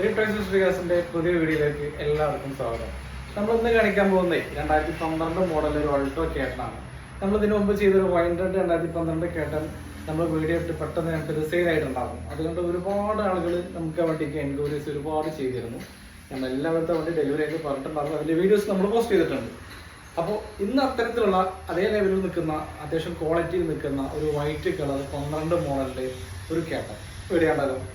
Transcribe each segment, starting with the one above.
ശ്രീകാസിന്റെ പുതിയ വീഡിയോയിലേക്ക് എല്ലാവർക്കും സ്വാഗതം. നമ്മളിന്ന് കാണിക്കാൻ പോകുന്നത് 2012 മോഡൽ ഒരു ഓൾട്ടോ കേട്ടനാണ്. നമ്മൾ ഇതിനു മുമ്പ് ചെയ്തൊരു വൈൻഡഡ് 2012 കേട്ടൻ നമ്മൾ വീഡിയോ ഇട്ട് പെട്ടെന്ന് ഞങ്ങൾക്ക് റിസൈൽ ആയിട്ടുണ്ടാകും. അതുകൊണ്ട് ഒരുപാട് ആളുകൾ നമുക്ക് വണ്ടിക്ക് എൻക്വയറീസ് ഒരുപാട് ചെയ്തിരുന്നു. നമ്മൾ എല്ലാവരുടെ വണ്ടി ഡെലിവറി ആയിട്ട് പറഞ്ഞിട്ടുണ്ടാകും. അതിന്റെ വീഡിയോസ് നമ്മൾ പോസ്റ്റ് ചെയ്തിട്ടുണ്ട്. അപ്പോൾ ഇന്ന് അത്തരത്തിലുള്ള അതേ ലെവലിൽ നിൽക്കുന്ന അത്യാവശ്യം ക്വാളിറ്റിയിൽ നിൽക്കുന്ന ഒരു വൈറ്റ് കളർ 12 മോഡലിന്റെ ഒരു കേട്ടൻ വീഡിയോ ഉണ്ടാകും.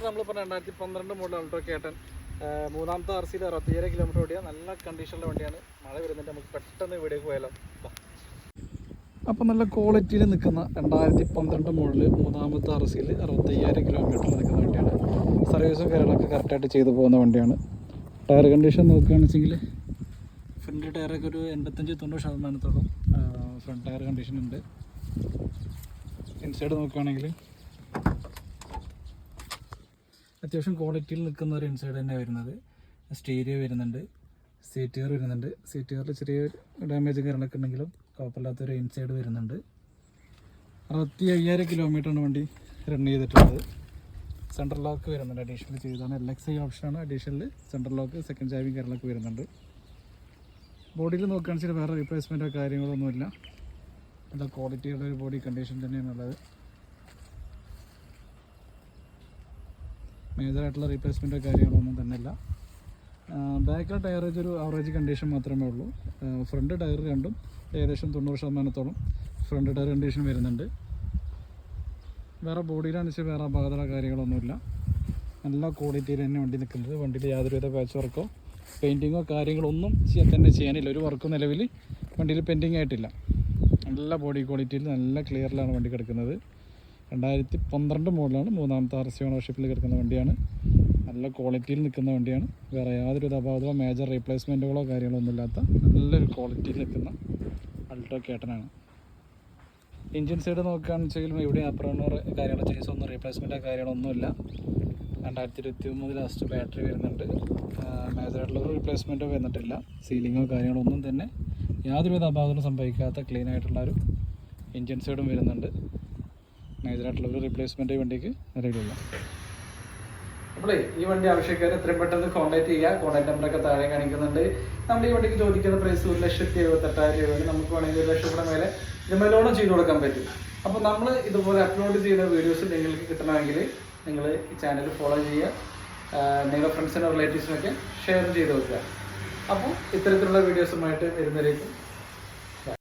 നമ്മളിപ്പോൾ 2012 മോഡൽ ഓൾട്ടോ കേട്ടൻ മൂന്നാമത്തെ RC 67 കിലോമീറ്റർ ഓടിയ നല്ല കണ്ടീഷനിലെ വണ്ടിയാണ്. മഴ വരുന്നുണ്ട്, നമുക്ക് പെട്ടെന്ന് ഇവിടേക്ക് പോയാലോ. അപ്പോൾ നല്ല ക്വാളിറ്റിയിൽ നിൽക്കുന്ന 2012 മോഡൽ മൂന്നാമത്തെ RC 65 കിലോമീറ്റർ നിൽക്കുന്ന വണ്ടിയാണ്. സർവീസും കാര്യങ്ങളൊക്കെ കറക്റ്റായിട്ട് ചെയ്തു പോകുന്ന വണ്ടിയാണ്. ടയർ കണ്ടീഷൻ നോക്കുകയാണെന്ന് വെച്ചെങ്കിൽ ഫ്രണ്ട് ടയറൊക്കെ ഒരു 85-90% ഫ്രണ്ട് ടയർ കണ്ടീഷൻ ഉണ്ട്. ഇൻസൈഡ് നോക്കുകയാണെങ്കിൽ അത്യാവശ്യം ക്വാളിറ്റിയിൽ നിൽക്കുന്ന ഒരു ഇൻസൈഡ് തന്നെ വരുന്നത്. സ്റ്റീരിയോ വരുന്നുണ്ട്, സീറ്റ് കവർ വരുന്നുണ്ട്. സീറ്റ് കവറിൽ ചെറിയ ഡാമേജ് കാര്യങ്ങളൊക്കെ ഉണ്ടെങ്കിലും കുഴപ്പമില്ലാത്തൊരു ഇൻസൈഡ് വരുന്നുണ്ട്. 65,000 കിലോമീറ്ററാണ് വണ്ടി റൺ ചെയ്തിട്ടുള്ളത്. സെൻട്രൽ ലോക്ക് വരുന്നുണ്ട്, അഡീഷണൽ ചെയ്താണ്. LXI ഓപ്ഷനാണ്. അഡീഷണൽ സെൻട്രൽ ലോക്ക്, സെക്കൻഡ് ചാവിയും കാര്യങ്ങളൊക്കെ വരുന്നുണ്ട്. ബോഡിയിൽ നോക്കുകയാണെന്ന് വെച്ചാൽ വേറെ റീപ്ലേസ്മെൻറ്റോ കാര്യങ്ങളൊന്നുമില്ല. നല്ല ക്വാളിറ്റിയുള്ള ഒരു ബോഡി കണ്ടീഷൻ തന്നെയാണുള്ളത്. മേജറായിട്ടുള്ള റീപ്ലേസ്മെൻറ്റോ കാര്യങ്ങളൊന്നും തന്നെയില്ല. ബാക്കിലെ ടയറേജ് ഒരു ആവറേജ് കണ്ടീഷൻ മാത്രമേ ഉള്ളൂ. ഫ്രണ്ട് ടയർ രണ്ടും ഏകദേശം 90% ഫ്രണ്ട് ടയർ കണ്ടീഷൻ വരുന്നുണ്ട്. വേറെ ബോഡിയിലാണെന്ന് വെച്ചാൽ വേറെ അപകട കാര്യങ്ങളൊന്നുമില്ല. നല്ല ക്വാളിറ്റിയിൽ തന്നെ വണ്ടി നിൽക്കുന്നത്. വണ്ടിയിൽ യാതൊരുവിധ പാച്ച് വർക്കോ പെയിൻറ്റിങ്ങോ കാര്യങ്ങളൊന്നും ചെയ്യാനില്ല. ഒരു വർക്കും നിലവിൽ വണ്ടിയിൽ പെയിൻറ്റിങ് ആയിട്ടില്ല. നല്ല ബോഡി ക്വാളിറ്റിയിൽ നല്ല ക്ലിയറിലാണ് വണ്ടി കിടക്കുന്നത്. 2012 മോഡലാണ്. മൂന്നാമത്തെ RC ഓണർഷിപ്പിൽ കിടക്കുന്ന വണ്ടിയാണ്. നല്ല ക്വാളിറ്റിയിൽ നിൽക്കുന്ന വണ്ടിയാണ്. വേറെ യാതൊരു അപാകതമോ മേജർ റീപ്ലേസ്മെൻറ്റുകളോ കാര്യങ്ങളൊന്നും ഇല്ലാത്ത നല്ലൊരു ക്വാളിറ്റിയിൽ നിൽക്കുന്ന അൾട്ടോ കേട്ടനാണ്. എൻജിൻ സൈഡ് നോക്കുകയാണെന്ന് വെച്ചാൽ ഇവിടെ അപ്രോണർ കാര്യങ്ങളോ ചേസൊന്നും റീപ്ലേസ്മെൻറ്റോ കാര്യങ്ങളൊന്നുമില്ല. 2023 ലാസ്റ്റ് ബാറ്ററി വരുന്നുണ്ട്. മേജറായിട്ടുള്ള ഒരു റീപ്ലേസ്മെൻറ്റോ വന്നിട്ടില്ല. സീലിങ്ങോ കാര്യങ്ങളൊന്നും തന്നെ യാതൊരുവിധ അപാകതവും സംഭവിക്കാത്ത ക്ലീൻ ആയിട്ടുള്ള ഒരു എൻജിൻ സൈഡും വരുന്നുണ്ട്. മേജറായിട്ടുള്ള ഒരു റീപ്ലേസ്മെൻറ്റ് ഈ വണ്ടിക്ക് നിലവിലില്ല. അപ്പോൾ ഈ വണ്ടി ആവശ്യക്കാർ എത്രയും പെട്ടെന്ന് കോൺടാക്ട് ചെയ്യുക. കോൺടാക്ട് നമ്പറൊക്കെ താഴെ കാണിക്കുന്നുണ്ട്. നമ്മൾ ഈ വണ്ടിക്ക് ചോദിക്കുന്ന പ്രൈസ് 1,78,000 രൂപയാണ്. നമുക്ക് വേണമെങ്കിൽ 1 ലക്ഷം കൂടെ മേലെ ഇതുമേ ലോണും ചെയ്ത് കൊടുക്കാൻ പറ്റും. അപ്പോൾ നമ്മൾ ഇതുപോലെ അപ്ലോഡ് ചെയ്യുന്ന വീഡിയോസ് നിങ്ങൾക്ക് കിട്ടണമെങ്കിൽ നിങ്ങൾ ഈ ചാനൽ ഫോളോ ചെയ്യുക. നിങ്ങളുടെ ഫ്രണ്ട്സിനും റിലേറ്റീവ്സിനൊക്കെ ഷെയർ ചെയ്ത് വെക്കുക. അപ്പോൾ ഇത്തരത്തിലുള്ള വീഡിയോസുമായിട്ട് വരുന്നവരേക്കും